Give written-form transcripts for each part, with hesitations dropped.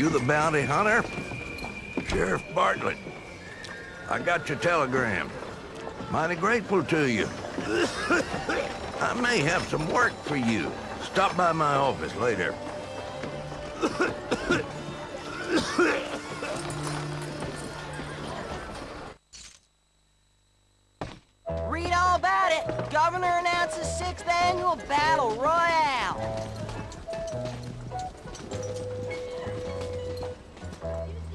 You the bounty hunter? Sheriff Bartlett. I got your telegram. Mighty grateful to you. I may have some work for you. Stop by my office later. Read all about it. Governor announces 6th annual Battle Royale.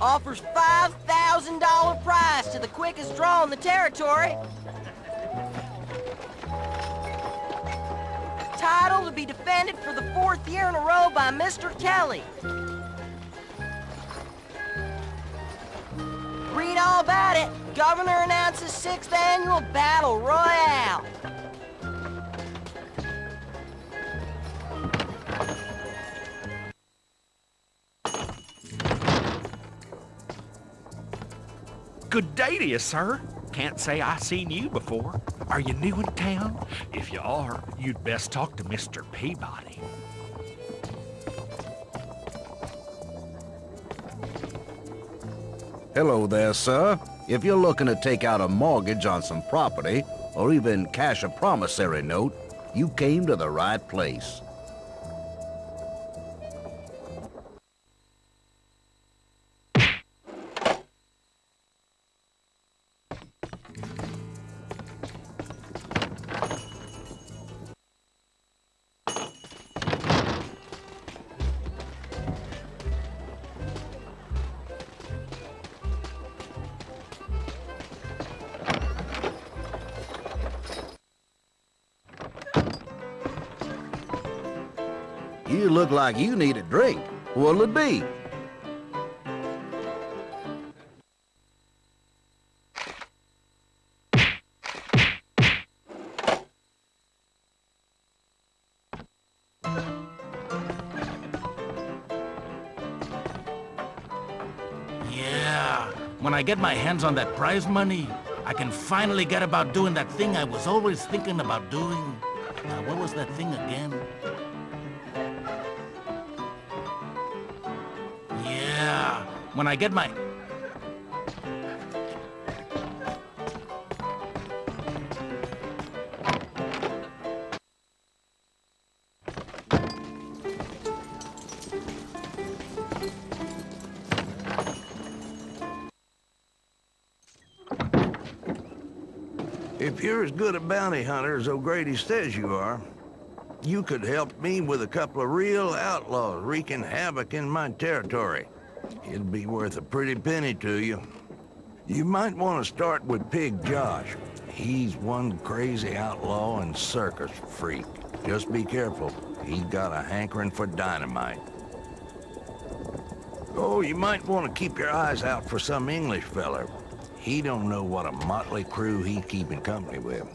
Offers $5,000 prize to the quickest draw in the territory. Title to be defended for the 4th year in a row by Mr. Kelly. Read all about it. Governor announces 6th annual Battle Royale. Good day to you, sir. Can't say I seen you before. Are you new in town? If you are, you'd best talk to Mr. Peabody. Hello there, sir. If you're looking to take out a mortgage on some property, or even cash a promissory note, you came to the right place. You look like you need a drink. What'll it be? Yeah, when I get my hands on that prize money, I can finally get about doing that thing I was always thinking about doing. What was that thing again? Yeah, when I get my... If you're as good a bounty hunter as O'Grady says you are, you could help me with a couple of real outlaws wreaking havoc in my territory. It'd be worth a pretty penny to you. You might want to start with Pig Josh. He's one crazy outlaw and circus freak. Just be careful. He's got a hankering for dynamite. Oh, you might want to keep your eyes out for some English feller. He don't know what a motley crew he's keeping company with.